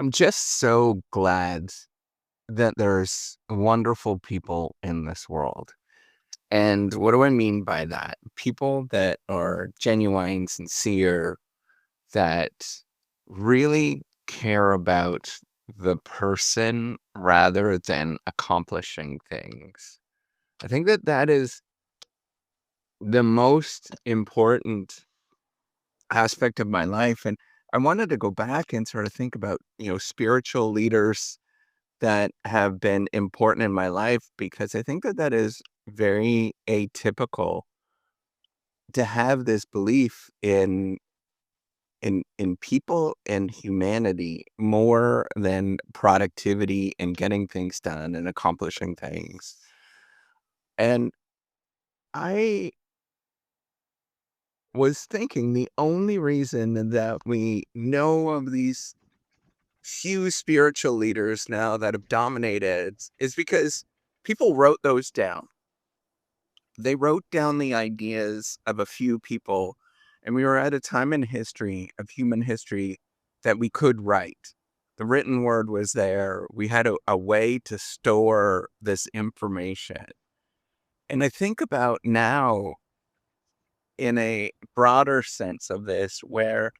I'm just so glad that there's wonderful people in this world. And what do I mean by that? People that are genuine, sincere, that really care about the person rather than accomplishing things. I think that that is the most important aspect of my life. And I wanted to go back and sort of think about, spiritual leaders that have been important in my life because I think that that is very atypical to have this belief in people and humanity more than productivity and getting things done and accomplishing things. And I was thinking the only reason that we know of these few spiritual leaders now that have dominated is because people wrote those down. They wrote down the ideas of a few people, and we were at a time in history, of human history, that we could write. The written word was there. We had a way to store this information. And I think about now in a broader sense of this, where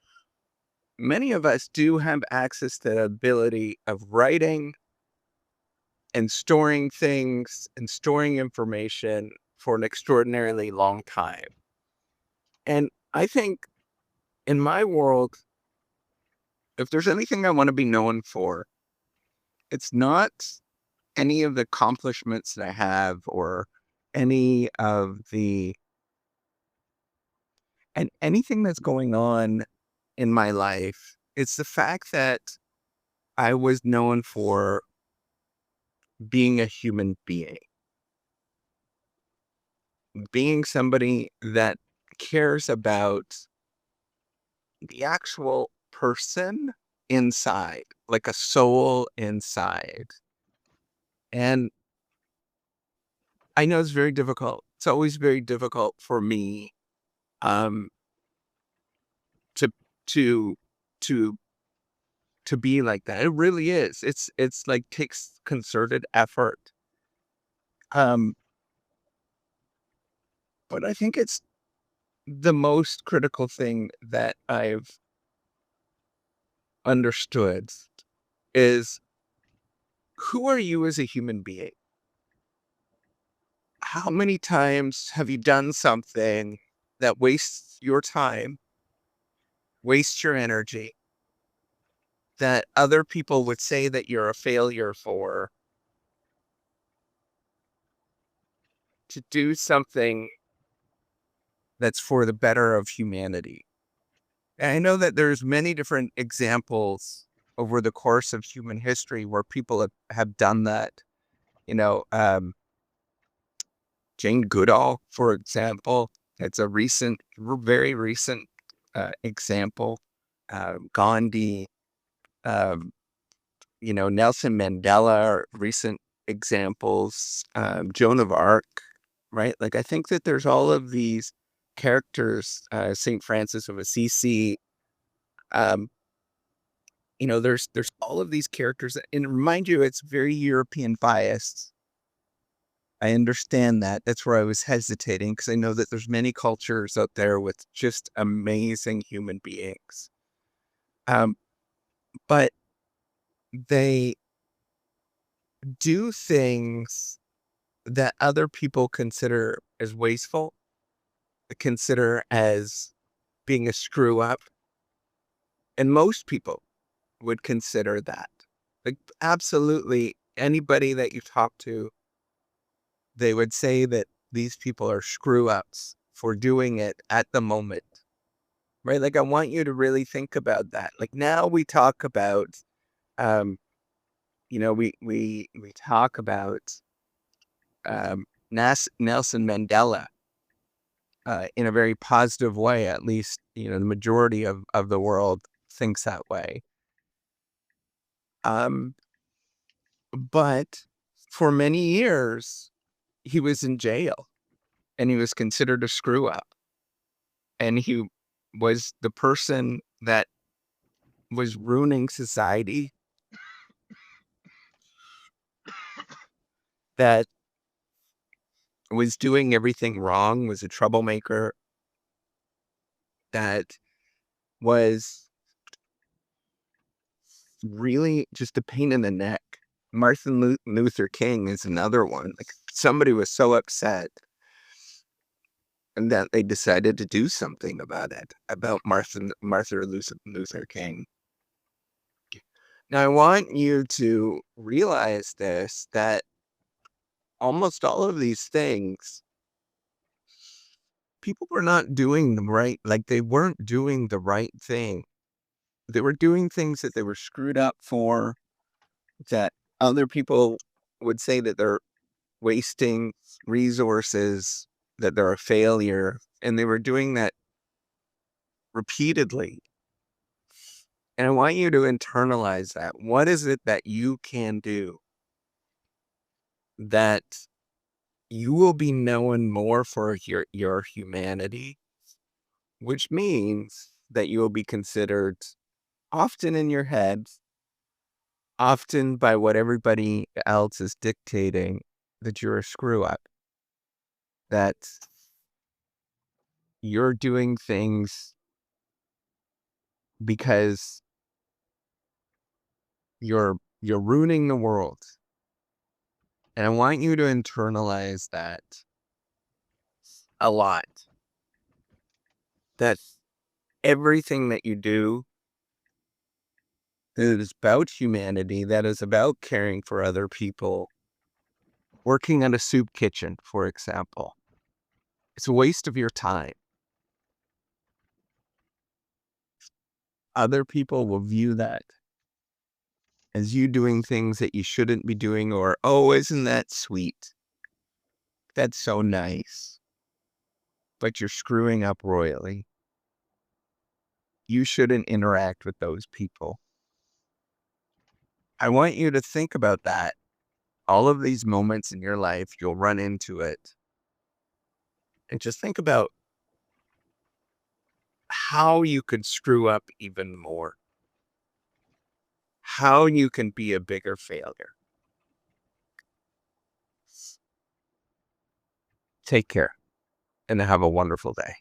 many of us do have access to the ability of writing and storing things and storing information for an extraordinarily long time. And I think in my world, if there's anything I want to be known for, it's not any of the accomplishments that I have or any of the and anything that's going on in my life. It's the fact that I was known for being a human being somebody that cares about the actual person inside, like a soul inside. And I know it's very difficult. It's always very difficult for me um to to to to be like that. It really is. It's like takes concerted effort. Um but I think it's the most critical thing that I've understood is, who are you as a human being? How many times have you done something that wastes your time, wastes your energy, that other people would say that you're a failure for, to do something that's for the better of humanity? And I know that there's many different examples over the course of human history where people have done that. You know, Jane Goodall, for example, it's a very recent example. Gandhi, um, Nelson Mandela are recent examples. Joan of Arc, right? Like, I think that there's all of these characters, Saint Francis of Assisi. Um, there's all of these characters, and remind you, it's very European biased. I understand that. That's where I was hesitating because I know that there's many cultures out there with just amazing human beings. Um, but they do things that other people consider as wasteful, consider as being a screw up. And most people would consider that. Like, absolutely anybody that you talk to, they would say that these people are screw ups for doing it at the moment, right? Like, I want you to really think about that. Like, now we talk about, um, we talk about Nelson Mandela in a very positive way. At least, the majority of the world thinks that way. Um, but for many years, he was in jail and he was considered a screw up. And he was the person that was ruining society that was doing everything wrong, was a troublemaker, that was really just a pain in the neck. Martin Luther King is another one. Like, somebody was so upset and that they decided to do something about it, about Martin Luther King. Now, I want you to realize this, that almost all of these things, people were not doing them right. Like, they weren't doing the right thing. They were doing things that they were screwed up for, that other people would say that they're wasting resources, that they're a failure. And they were doing that repeatedly. And I want you to internalize that. What is it that you can do that you will be known more for your humanity, which means that you will be considered, often in your head, often by what everybody else is dictating, that you're a screw up, that you're doing things because you're ruining the world. And I want you to internalize that a lot. That everything that you do that is about humanity, that is about caring for other people, working at a soup kitchen, for example, it's a waste of your time. Other people will view that as you doing things that you shouldn't be doing, or, oh, isn't that sweet? That's so nice. But you're screwing up royally. You shouldn't interact with those people. I want you to think about that. All of these moments in your life, you'll run into it. And just think about how you could screw up even more. How you can be a bigger failure. Take care and have a wonderful day.